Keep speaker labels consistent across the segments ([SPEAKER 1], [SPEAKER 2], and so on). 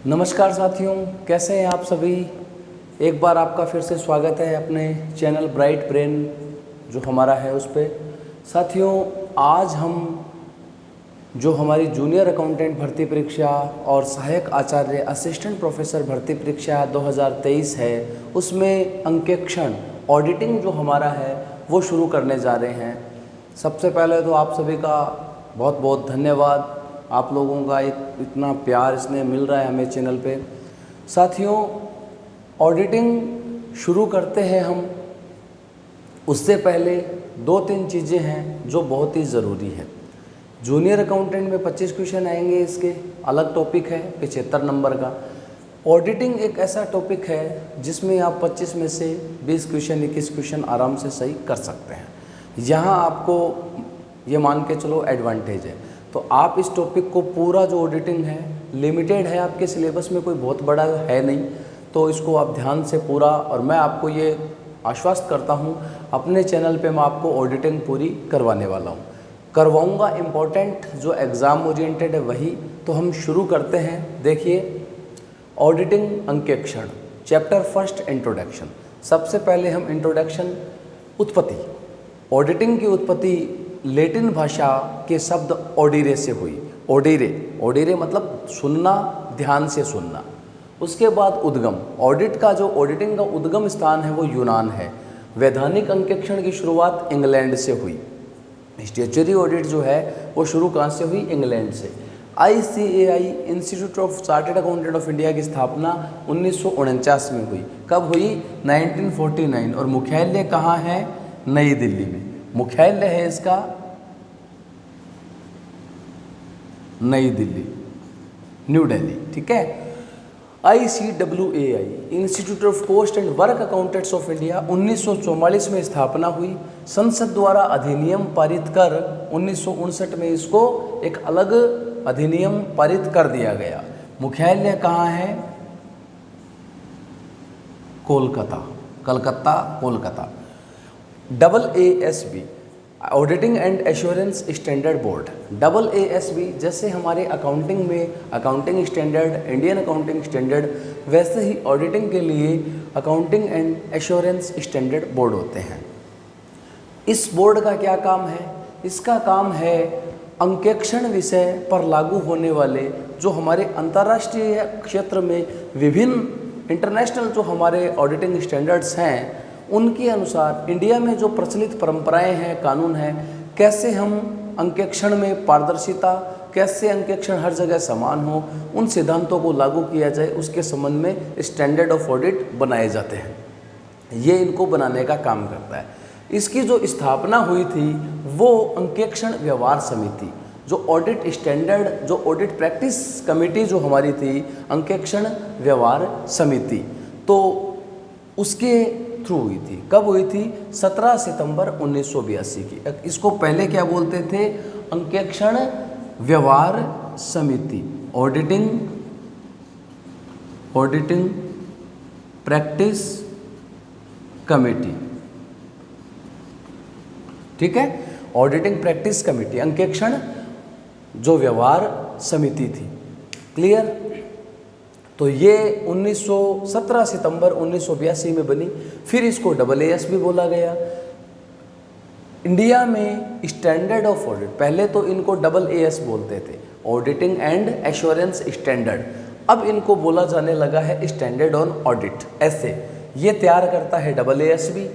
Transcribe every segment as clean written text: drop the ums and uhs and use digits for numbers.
[SPEAKER 1] नमस्कार साथियों, कैसे हैं आप सभी। एक बार आपका फिर से स्वागत है अपने चैनल ब्राइट ब्रेन जो हमारा है उस पर। साथियों, आज हम जो हमारी जूनियर अकाउंटेंट भर्ती परीक्षा और सहायक आचार्य असिस्टेंट प्रोफेसर भर्ती परीक्षा 2023 है, उसमें अंकेक्षण ऑडिटिंग जो हमारा है वो शुरू करने जा रहे हैं। सबसे पहले तो आप सभी का बहुत बहुत धन्यवाद। आप लोगों का इतना प्यार इसमें मिल रहा है हमें चैनल पे। साथियों, ऑडिटिंग शुरू करते हैं हम, उससे पहले 2-3 चीज़ें हैं जो बहुत ही ज़रूरी है। जूनियर अकाउंटेंट में 25 क्वेश्चन आएंगे, इसके अलग टॉपिक है 75 नंबर का। ऑडिटिंग एक ऐसा टॉपिक है जिसमें आप 25 में से 20 क्वेश्चन 21 क्वेश्चन आराम से सही कर सकते हैं। यहाँ आपको ये मान के चलो एडवांटेज है। तो आप इस टॉपिक को पूरा जो ऑडिटिंग है लिमिटेड है, आपके सिलेबस में कोई बहुत बड़ा है नहीं, तो इसको आप ध्यान से पूरा, और मैं आपको ये आश्वस्त करता हूँ अपने चैनल पे मैं आपको ऑडिटिंग पूरी करवाने वाला हूँ, करवाऊँगा। इम्पॉर्टेंट जो एग्ज़ाम ओरिएंटेड है वही। तो हम शुरू करते हैं। देखिए, ऑडिटिंग अंकेक्षण चैप्टर फर्स्ट इंट्रोडक्शन। सबसे पहले हम इंट्रोडक्शन, उत्पत्ति। ऑडिटिंग की उत्पत्ति लैटिन भाषा के शब्द ऑडिरे से हुई। ओडिरे मतलब सुनना, ध्यान से सुनना। उसके बाद उद्गम, ऑडिट का जो ऑडिटिंग का उद्गम स्थान है वो यूनान है। वैधानिक अंकेक्षण की शुरुआत इंग्लैंड से हुई। स्टैट्यूटरी ऑडिट जो है वो शुरू कहाँ से हुई? इंग्लैंड से। ICAI institute of chartered accountant of India की स्थापना 1949 में हुई। कब हुई? 1949। और मुख्यालय कहाँ है? नई दिल्ली में। मुख्यालय है इसका नई दिल्ली, न्यू दिल्ली, ठीक है। ICWAI institute of cost and work accountants of India 1944 में स्थापना हुई। संसद द्वारा अधिनियम पारित कर 1959 में इसको एक अलग अधिनियम पारित कर दिया गया। मुख्यालय कहाँ है? Kolkata, Calcutta, Kolkata. AASB auditing and assurance standard board. AASB जैसे हमारे अकाउंटिंग में accounting standard, Indian accounting standard, वैसे ही ऑडिटिंग के लिए accounting and assurance standard board होते हैं। इस बोर्ड का क्या काम है? इसका काम है अंकेक्षण विषय पर लागू होने वाले जो हमारे अंतर्राष्ट्रीय क्षेत्र में विभिन्न इंटरनेशनल जो हमारे ऑडिटिंग स्टैंडर्ड्स हैं उनके अनुसार इंडिया में जो प्रचलित परंपराएं हैं, कानून हैं, कैसे हम अंकेक्षण में पारदर्शिता, कैसे अंकेक्षण हर जगह समान हो, उन सिद्धांतों को लागू किया जाए, उसके संबंध में स्टैंडर्ड ऑफ ऑडिट बनाए जाते हैं। ये इनको बनाने का काम करता है। इसकी जो स्थापना हुई थी वो अंकेक्षण व्यवहार समिति, जो ऑडिट स्टैंडर्ड, जो ऑडिट प्रैक्टिस कमेटी जो हमारी थी, अंकेक्षण व्यवहार समिति, तो उसके थ्रू हुई थी। कब हुई थी? 17 सितंबर 1982 की। इसको पहले क्या बोलते थे? अंकेक्षण व्यवहार समिति, ऑडिटिंग प्रैक्टिस कमेटी, ठीक है। ऑडिटिंग प्रैक्टिस कमेटी, अंकेक्षण जो व्यवहार समिति थी। क्लियर? तो ये 17 सितंबर 1982 में बनी। फिर इसको AAS भी बोला गया। इंडिया में स्टैंडर्ड ऑफ ऑडिट, पहले तो इनको AAS बोलते थे, ऑडिटिंग एंड एश्योरेंस स्टैंडर्ड। अब इनको बोला जाने लगा है स्टैंडर्ड ऑन ऑडिट। ऐसे ये तैयार करता है AAS भी।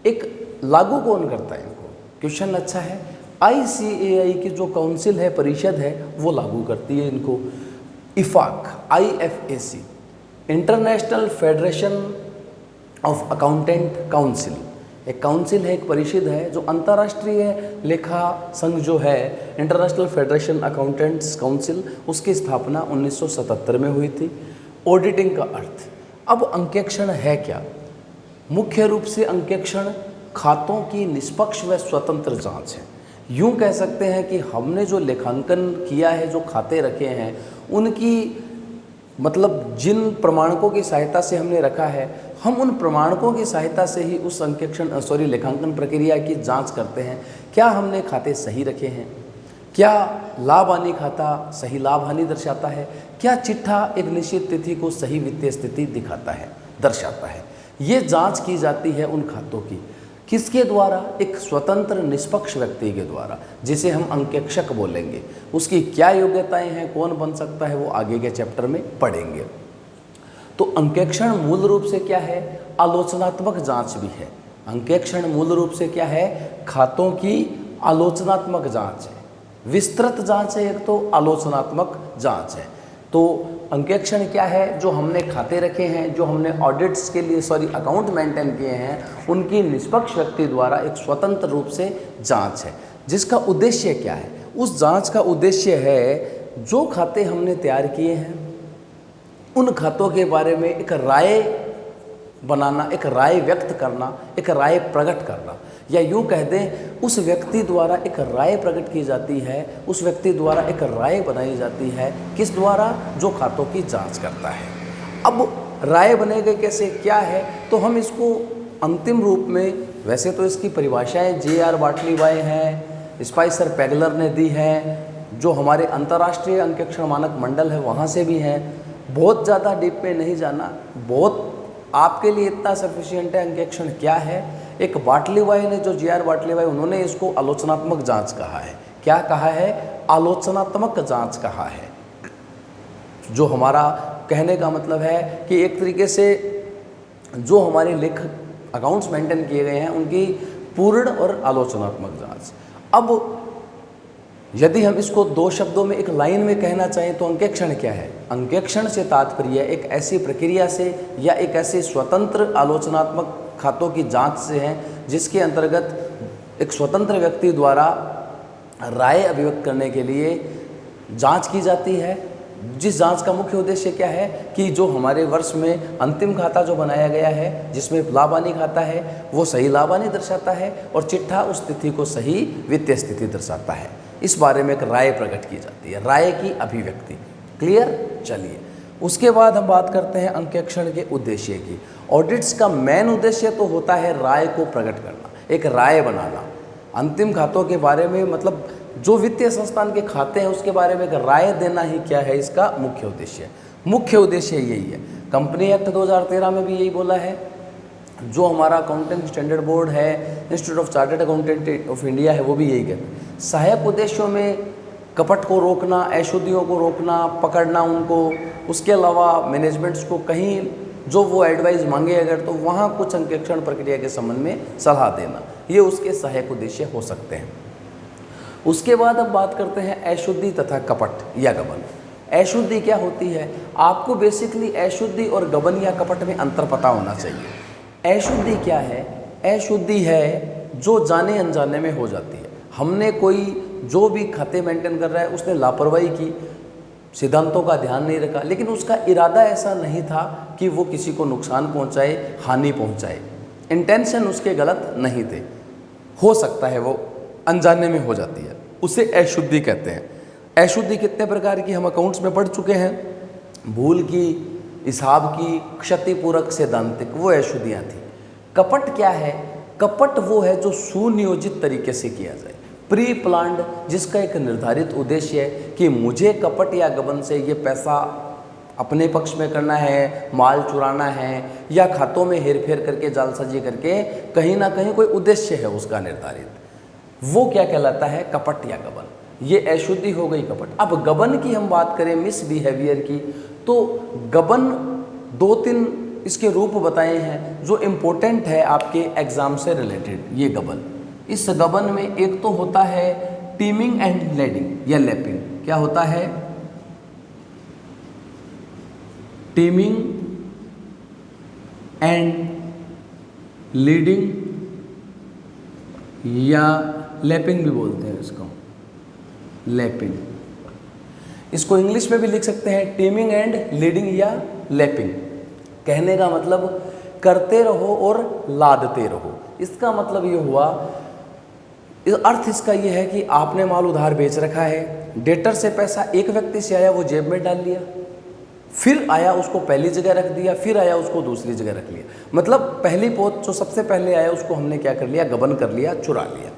[SPEAKER 1] एक लागू कौन करता है इनको? क्वेश्चन अच्छा है। ICAI की जो काउंसिल है, परिषद है, वो लागू करती है इनको। IFAC international federation of accountant council, एक काउंसिल है, एक परिषद है जो अंतर्राष्ट्रीय लेखा संघ जो है, इंटरनेशनल फेडरेशन अकाउंटेंट्स काउंसिल, उसकी स्थापना 1977 में हुई थी। ऑडिटिंग का अर्थ, अब अंकेक्षण है क्या? मुख्य रूप से अंकेक्षण खातों की निष्पक्ष व स्वतंत्र जांच है। यूँ कह सकते हैं कि हमने जो लेखांकन किया है, जो खाते रखे हैं, उनकी मतलब जिन प्रमाणकों की सहायता से हमने रखा है, हम उन प्रमाणकों की सहायता से ही उस अंकेक्षण लेखांकन प्रक्रिया की जांच करते हैं, क्या हमने खाते सही रखे हैं, क्या लाभ हानि खाता सही लाभ हानि दर्शाता है? क्या चिट्ठा एक निश्चित तिथि को सही वित्तीय स्थिति दिखाता है, दर्शाता है? ये जांच की जाती है उन खातों की, किसके द्वारा? एक स्वतंत्र निष्पक्ष व्यक्ति के द्वारा, जिसे हम अंकेक्षक बोलेंगे। उसकी क्या योग्यताएं हैं, कौन बन सकता है, वो आगे के चैप्टर में पढ़ेंगे। तो अंकेक्षण मूल रूप से क्या है? आलोचनात्मक जांच भी है। अंकेक्षण मूल रूप से क्या है? खातों की आलोचनात्मक जांच है। विस्तृत जांच है एक, तो आलोचनात्मक जांच है। तो अंकेक्षण क्या है? जो हमने खाते रखे हैं, जो हमने ऑडिट्स के लिए अकाउंट मेंटेन किए हैं, उनकी निष्पक्ष व्यक्ति द्वारा एक स्वतंत्र रूप से जांच है, जिसका उद्देश्य क्या है? उस जांच का उद्देश्य है जो खाते हमने तैयार किए हैं उन खातों के बारे में एक राय बनाना, एक राय व्यक्त करना, एक राय प्रकट करना, या यूँ कह दें उस व्यक्ति द्वारा एक राय प्रकट की जाती है, उस व्यक्ति द्वारा एक राय बनाई जाती है। किस द्वारा? जो खातों की जांच करता है। अब राय बनेगी कैसे, क्या है? तो हम इसको अंतिम रूप में, वैसे तो इसकी परिभाषाएं J.R. बाटलीबाई हैं, स्पाइसर पैगलर ने दी हैं, जो हमारे अंतर्राष्ट्रीय अंकेक्षण मानक मंडल है वहाँ से भी हैं। बहुत ज़्यादा डीप में नहीं जाना, बहुत आपके लिए इतना सफिशिएंट है अंकेक्षण क्या है। एक बाटलीबाई ने, जो J.R. बाटलीबाई, उन्होंने इसको आलोचनात्मक जांच कहा है। क्या कहा है? आलोचनात्मक जांच कहा है। जो हमारा कहने का मतलब है कि एक तरीके से जो हमारे लेख अकाउंट्स मेंटेन किए गए हैं उनकी पूर्ण और आलोचनात्मक जांच। अब यदि हम इसको दो शब्दों में, एक लाइन में कहना चाहें तो अंकेक्षण क्या है? अंकेक्षण से तात्पर्य एक ऐसी प्रक्रिया से या एक ऐसे स्वतंत्र आलोचनात्मक खातों की जांच से है जिसके अंतर्गत एक स्वतंत्र व्यक्ति द्वारा राय अभिव्यक्त करने के लिए जांच की जाती है। जिस जांच का मुख्य उद्देश्य क्या है कि जो हमारे वर्ष में अंतिम खाता जो बनाया गया है, जिसमें लाभ हानि खाता है, वो सही लाभ हानि दर्शाता है और चिट्ठा उस तिथि को सही वित्तीय स्थिति दर्शाता है। इस बारे में एक राय प्रकट की जाती है, राय की अभिव्यक्ति। क्लियर? चलिए, उसके बाद हम बात करते हैं अंकेक्षण के उद्देश्य की। ऑडिट्स का मेन उद्देश्य तो होता है राय को प्रकट करना, एक राय बनाना अंतिम खातों के बारे में, मतलब जो वित्तीय संस्थान के खाते हैं उसके बारे में एक राय देना ही क्या है इसका मुख्य उद्देश्य। मुख्य उद्देश्य यही है। कंपनी एक्ट 2013 में भी यही बोला है। जो हमारा अकाउंटिंग स्टैंडर्ड बोर्ड है, institute of chartered accountant of India है, वो भी यही कहते हैं। सहायक उद्देश्यों में कपट को रोकना, अशुद्धियों को रोकना, पकड़ना उनको, उसके अलावा मैनेजमेंट्स को कहीं जो वो एडवाइस मांगे अगर, तो वहाँ कुछ अंकेक्षण प्रक्रिया के संबंध में सलाह देना, ये उसके सहायक उद्देश्य हो सकते हैं। उसके बाद अब बात करते हैं अशुद्धि तथा कपट या गबन। अशुद्धि क्या होती है? आपको बेसिकली अशुद्धि और गबन या कपट में अंतर पता होना चाहिए। अशुद्धि क्या है? अशुद्धि है जो जाने अनजाने में हो जाती है। हमने कोई जो भी खाते मेंटेन कर रहा है उसने लापरवाही की, सिद्धांतों का ध्यान नहीं रखा, लेकिन उसका इरादा ऐसा नहीं था कि वो किसी को नुकसान पहुंचाए, हानि पहुंचाए, इंटेंशन उसके गलत नहीं थे, हो सकता है वो अनजाने में हो जाती है, उसे अशुद्धि कहते हैं। अशुद्धि कितने प्रकार की हम अकाउंट्स में पढ़ चुके हैं। भूल की, हिसाब की, क्षतिपूरक, सैद्धांतिक, वो अशुद्धियाँ थी। कपट क्या है? कपट वो है जो सुनियोजित तरीके से किया जाए, प्री प्लान्ड, जिसका एक निर्धारित उद्देश्य है कि मुझे कपट या गबन से ये पैसा अपने पक्ष में करना है, माल चुराना है, या खातों में हेरफेर करके जालसाजी करके कहीं ना कहीं कोई उद्देश्य है उसका निर्धारित, वो क्या कहलाता है? कपट या गबन। ये अशुद्धि हो गई, कपट। अब गबन की हम बात करें, मिसबिहेवियर की, तो गबन 2-3 इसके रूप बताए हैं जो इम्पोर्टेंट है आपके एग्जाम से रिलेटेड। ये गबन, इस गबन में एक तो होता है टीमिंग एंड लेडिंग या लैपिंग। क्या होता है? टीमिंग एंड लीडिंग या लैपिंग भी बोलते हैं इसको, लैपिंग। इसको इंग्लिश में भी लिख सकते हैं टीमिंग एंड लीडिंग या लैपिंग। कहने का मतलब करते रहो और लादते रहो। इसका मतलब ये हुआ, अर्थ इसका ये है कि आपने माल उधार बेच रखा है, डेटर से पैसा एक व्यक्ति से आया, वो जेब में डाल लिया, फिर आया उसको पहली जगह रख दिया, फिर आया उसको दूसरी जगह रख लिया। मतलब पहली पोत जो सबसे पहले आया उसको हमने क्या कर लिया? गबन कर लिया, चुरा लिया।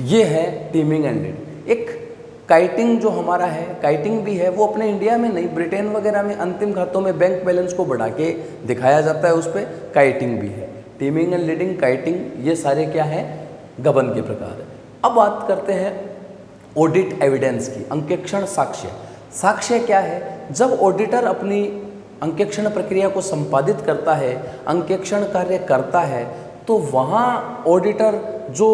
[SPEAKER 1] ये है टीमिंग एंड लीडिंग। एक काइटिंग जो हमारा है, काइटिंग भी है, वो अपने इंडिया में नहीं, ब्रिटेन वगैरह में अंतिम खातों में बैंक बैलेंस को बढ़ा के दिखाया जाता है, उस पर काइटिंग भी है। टीमिंग एंड लीडिंग, काइटिंग, ये सारे क्या हैं, गबन के प्रकार है। अब बात करते हैं ऑडिट एविडेंस की, अंकेक्षण साक्ष्य। साक्ष्य क्या है? जब ऑडिटर अपनी अंकेक्षण प्रक्रिया को संपादित करता है, अंकेक्षण कार्य करता है, तो वहाँ ऑडिटर जो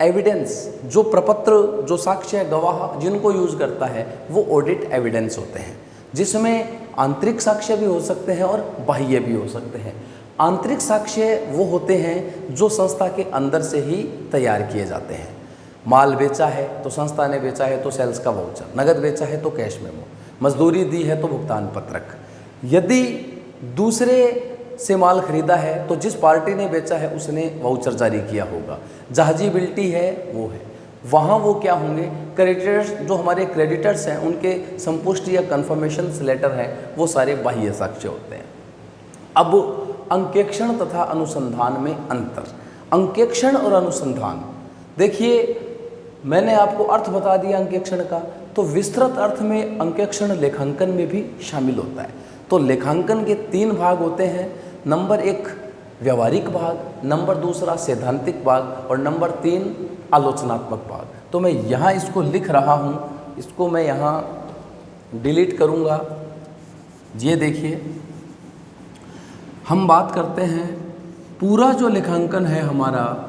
[SPEAKER 1] एविडेंस, जो प्रपत्र, जो साक्ष्य, गवाह जिनको यूज करता है, वो ऑडिट एविडेंस होते हैं, जिसमें आंतरिक साक्ष्य भी हो सकते हैं और बाह्य भी हो सकते हैं। आंतरिक साक्ष्य वो होते हैं जो संस्था के अंदर से ही तैयार किए जाते हैं। माल बेचा है तो संस्था ने बेचा है तो सेल्स का वाउचर, नगद बेचा है तो कैश मेमो, मजदूरी दी है तो भुगतान पत्रक। यदि दूसरे से माल खरीदा है तो जिस पार्टी ने बेचा है उसने वाउचर जारी किया होगा। जहाजीबिलिटी है वो है, वहाँ वो क्या होंगे, क्रेडिटर्स, जो हमारे क्रेडिटर्स हैं उनके संपुष्टि या कन्फर्मेशन लेटर हैं, वो सारे बाह्य साक्ष्य होते हैं। अब अंकेक्षण तथा अनुसंधान में अंतर। अंकेक्षण और अनुसंधान, देखिए मैंने आपको अर्थ बता दिया अंकेक्षण का, तो विस्तृत अर्थ में अंकेक्षण लेखांकन में भी शामिल होता है। तो लेखांकन के 3 भाग होते हैं, नंबर 1 व्यवहारिक भाग, नंबर 2 सैद्धांतिक भाग और नंबर 3 आलोचनात्मक भाग। तो मैं यहाँ इसको लिख रहा हूँ, इसको मैं यहाँ डिलीट करूँगा। ये देखिए, हम बात करते हैं पूरा जो लेखांकन है हमारा,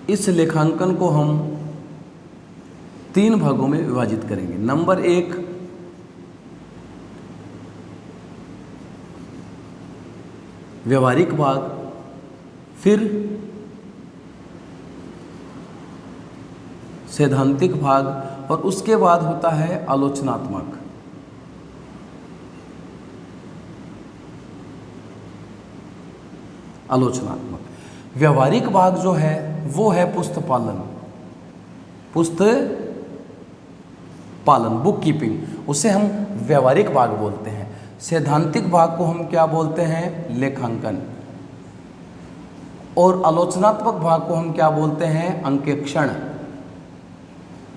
[SPEAKER 1] इस लेखांकन को हम 3 भागों में विभाजित करेंगे। नंबर 1 व्यवहारिक भाग, फिर सैद्धांतिक भाग और उसके बाद होता है आलोचनात्मक। व्यवहारिक भाग जो है वो है पुस्तपालन, बुक कीपिंग, उसे हम व्यवहारिक भाग बोलते हैं। सैद्धांतिक भाग को हम क्या बोलते हैं, लेखांकन, और आलोचनात्मक भाग को हम क्या बोलते हैं, अंकेक्षण।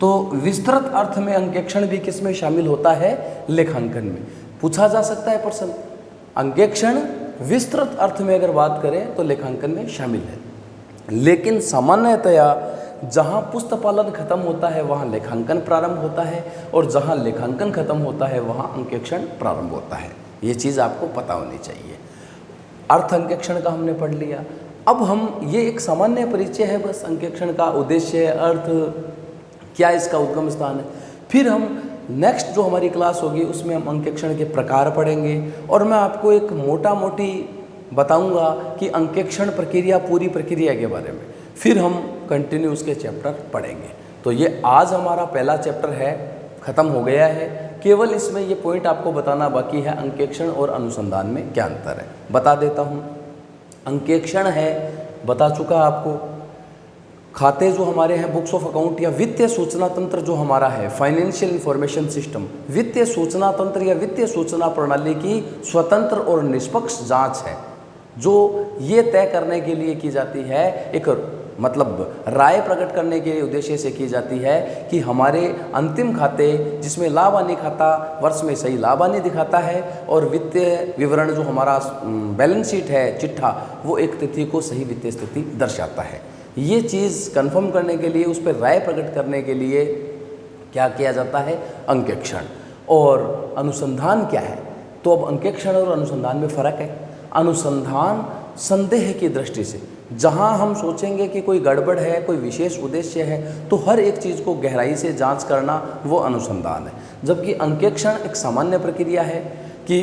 [SPEAKER 1] तो विस्तृत अर्थ में अंकेक्षण भी किस में शामिल होता है, लेखांकन में। पूछा जा सकता है प्रश्न, अंकेक्षण विस्तृत अर्थ में अगर बात करें तो लेखांकन में शामिल है, लेकिन सामान्यतया जहाँ पुस्तपालन खत्म होता है वहाँ लेखांकन प्रारंभ होता है, और जहाँ लेखांकन खत्म होता है वहाँ अंकेक्षण प्रारंभ होता है। ये चीज़ आपको पता होनी चाहिए। अर्थ अंकेक्षण का हमने पढ़ लिया। अब हम, ये एक सामान्य परिचय है बस अंकेक्षण का, उद्देश्य, अर्थ, क्या इसका उद्गम स्थान है। फिर हम नेक्स्ट जो हमारी क्लास होगी उसमें हम अंकेक्षण के प्रकार पढ़ेंगे, और मैं आपको एक मोटा मोटी बताऊंगा कि अंकेक्षण प्रक्रिया, पूरी प्रक्रिया के बारे में। फिर हम कंटिन्यू उसके चैप्टर पढ़ेंगे। तो ये आज हमारा पहला चैप्टर है, ख़त्म हो गया है। केवल इसमें ये पॉइंट आपको बताना बाकी है, अंकेक्षण और अनुसंधान में क्या अंतर है, बता देता हूँ। अंकेक्षण है, बता चुका आपको, खाते जो हमारे हैं, बुक्स ऑफ अकाउंट या वित्तीय सूचना तंत्र जो हमारा है, फाइनेंशियल इंफॉर्मेशन सिस्टम, वित्तीय सूचना तंत्र या वित्तीय सूचना प्रणाली की स्वतंत्र और निष्पक्ष जांच है, जो ये तय करने के लिए की जाती है, एक मतलब राय प्रकट करने के उद्देश्य से की जाती है कि हमारे अंतिम खाते, जिसमें लाभ हानि खाता वर्ष में सही लाभ हानि दिखाता है, और वित्तीय विवरण जो हमारा बैलेंस शीट है, चिट्ठा, वो एक तिथि को सही वित्तीय स्थिति दर्शाता है। ये चीज़ कंफर्म करने के लिए, उस पर राय प्रकट करने के लिए क्या किया जाता है, अंकेक्षण। और अनुसंधान क्या है, तो अब अंकेक्षण और अनुसंधान में फ़र्क है। अनुसंधान संदेह की दृष्टि से, जहां हम सोचेंगे कि कोई गड़बड़ है, कोई विशेष उद्देश्य है, तो हर एक चीज़ को गहराई से जांच करना, वो अनुसंधान है। जबकि अंकेक्षण एक सामान्य प्रक्रिया है कि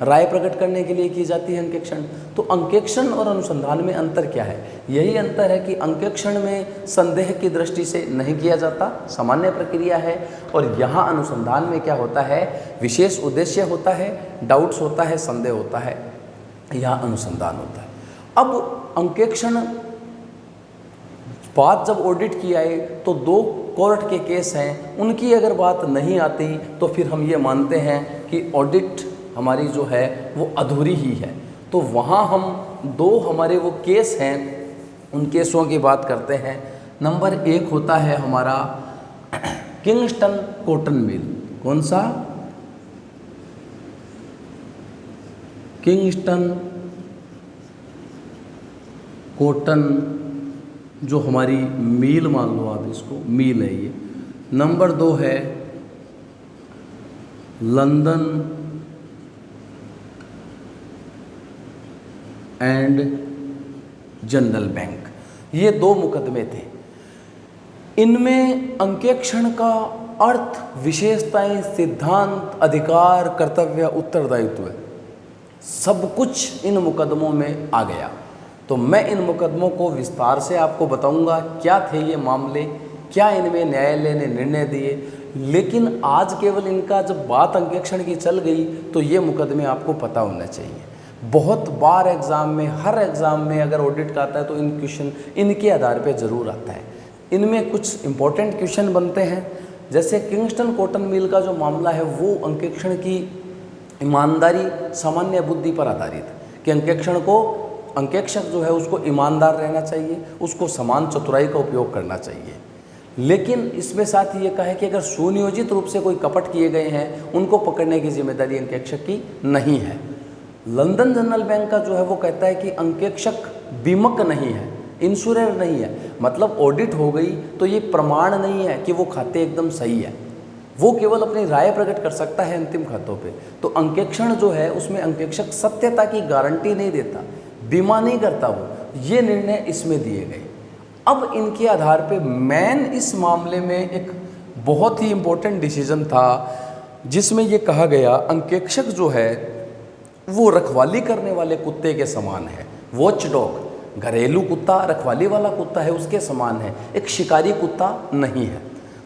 [SPEAKER 1] राय प्रकट करने के लिए की जाती है अंकेक्षण। तो अंकेक्षण और अनुसंधान में अंतर क्या है? यही अंतर है कि अंकेक्षण में संदेह की दृष्टि से नहीं किया जाता, सामान्य प्रक्रिया है, और यहाँ अनुसंधान में क्या होता है, विशेष उद्देश्य होता है, डाउट्स होता है, संदेह होता है, यहाँ अनुसंधान होता है। अब अंकेक्षण बात जब ऑडिट की आए तो 2 कोर्ट के केस हैं, उनकी अगर बात नहीं आती तो फिर हम ये मानते हैं कि ऑडिट हमारी जो है वो अधूरी ही है। तो वहाँ हम 2 हमारे वो केस हैं, उन केसों की बात करते हैं। नंबर 1 होता है हमारा किंगस्टन कॉटन मिल। कौन सा? किंगस्टन कॉटन, जो हमारी मील मान लो आप इसको, मील है ये। नंबर 2 है लंदन एंड जनरल बैंक। ये 2 मुकदमे थे। इनमें अंकेक्षण का अर्थ, विशेषताएं, सिद्धांत, अधिकार, कर्तव्य, उत्तरदायित्व सब कुछ इन मुकदमों में आ गया। तो मैं इन मुकदमों को विस्तार से आपको बताऊंगा क्या थे ये मामले, क्या इनमें न्यायालय ने निर्णय दिए। लेकिन आज केवल इनका जब बात अंकेक्षण की चल गई तो ये मुकदमे आपको पता होना चाहिए। बहुत बार एग्ज़ाम में, हर एग्ज़ाम में अगर ऑडिट का आता है तो इन क्वेश्चन इनके आधार पे ज़रूर आता है। इनमें कुछ इंपॉर्टेंट क्वेश्चन बनते हैं। जैसे किंगस्टन कॉटन मिल का जो मामला है वो अंकेक्षण की ईमानदारी, सामान्य बुद्धि पर आधारित, कि अंकेक्षक जो है उसको ईमानदार रहना चाहिए, उसको समान चतुराई का उपयोग करना चाहिए। लेकिन इसमें साथ ही ये कहा है कि अगर सुनियोजित रूप से कोई कपट किए गए हैं उनको पकड़ने की जिम्मेदारी अंकेक्षक की नहीं है। लंदन जनरल बैंक का जो है वो कहता है कि अंकेक्षक बीमक नहीं है, इंश्योरर नहीं है। मतलब ऑडिट हो गई तो ये प्रमाण नहीं है कि वो खाते एकदम सही है, वो केवल अपनी राय प्रकट कर सकता है अंतिम खातों पे। तो अंकेक्षण जो है उसमें अंकेक्षक सत्यता की गारंटी नहीं देता, बीमा नहीं करता वो। ये निर्णय इसमें दिए गए। अब इनके आधार पे मैन इस मामले में एक बहुत ही इम्पोर्टेंट डिसीजन था जिसमें ये कहा गया अंकेक्षक जो है वो रखवाली करने वाले कुत्ते के समान है। वॉच डॉग, घरेलू कुत्ता, रखवाली वाला कुत्ता है, उसके समान है, एक शिकारी कुत्ता नहीं है।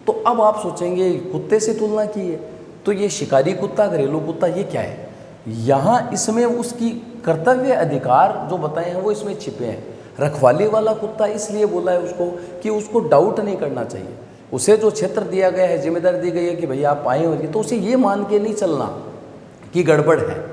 [SPEAKER 1] तो अब आप सोचेंगे कुत्ते से तुलना की है तो ये शिकारी कुत्ता, घरेलू कुत्ता, ये क्या है? यहाँ इसमें उसकी कर्तव्य अधिकार जो बताए हैं वो इसमें छिपे हैं। रखवाली वाला कुत्ता इसलिए बोला है उसको कि उसको डाउट नहीं करना चाहिए। उसे जो क्षेत्र दिया गया है, जिम्मेदारी दी गई है कि भैया आप आए हो, तो उसे ये मान के नहीं चलना कि गड़बड़ है।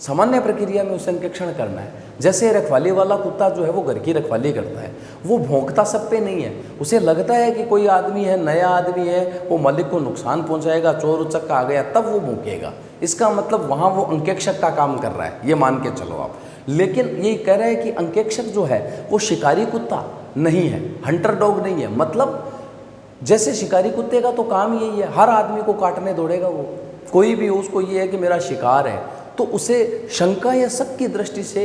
[SPEAKER 1] सामान्य प्रक्रिया में उसे अंकेक्षण करना है। जैसे रखवाली वाला कुत्ता जो है वो घर की रखवाली करता है, वो भौंकता सब पे नहीं है। उसे लगता है कि कोई आदमी है, नया आदमी है, वो मालिक को नुकसान पहुंचाएगा, चोर उचक्का आ गया, तब वो भौंकेगा। इसका मतलब वहाँ वो अंकेक्षक का काम कर रहा है, ये मान के चलो आप। लेकिन ये कह रहा है कि अंकेक्षक जो है वो शिकारी कुत्ता नहीं है, हंटर डॉग नहीं है। मतलब जैसे शिकारी कुत्ते का तो काम यही है, हर आदमी को काटने दौड़ेगा वो, कोई भी हो, उसको ये है कि मेरा शिकार है, तो उसे शंका या शक की दृष्टि से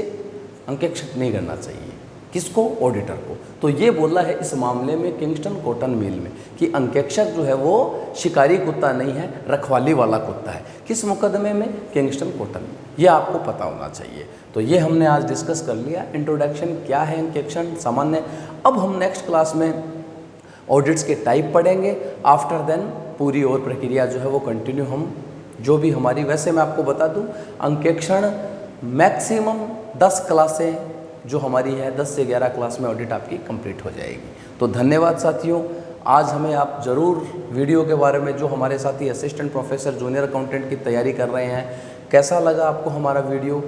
[SPEAKER 1] अंकेक्षक नहीं करना चाहिए। किसको? ऑडिटर को। तो ये बोला है इस मामले में किंगस्टन कॉटन मिल में कि अंकेक्षक जो है वो शिकारी कुत्ता नहीं है, रखवाली वाला कुत्ता है। किस मुकदमे में? किंगस्टन कॉटन में। ये आपको पता होना चाहिए। तो ये हमने आज डिस्कस कर लिया, इंट्रोडक्शन क्या है अंकेक्षण, सामान्य। अब हम नेक्स्ट क्लास में ऑडिट्स के टाइप पढ़ेंगे। आफ्टर देन पूरी और प्रक्रिया जो है वो कंटिन्यू हम जो भी हमारी, वैसे मैं आपको बता दूं अंकेक्षण मैक्सिमम 10 क्लासें जो हमारी है, 10 से 11 क्लास में ऑडिट आपकी कंप्लीट हो जाएगी। तो धन्यवाद साथियों। आज हमें आप ज़रूर वीडियो के बारे में, जो हमारे साथी असिस्टेंट प्रोफेसर जूनियर अकाउंटेंट की तैयारी कर रहे हैं, कैसा लगा आपको हमारा वीडियो,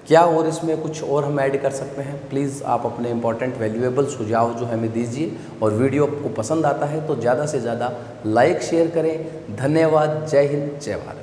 [SPEAKER 1] क्या और इसमें कुछ और हम ऐड कर सकते हैं, प्लीज़ आप अपने इंपॉर्टेंट वैल्यूएबल सुझाव जो हमें दीजिए। और वीडियो आपको पसंद आता है तो ज़्यादा से ज़्यादा लाइक शेयर करें। धन्यवाद। जय हिंद, जय भारत।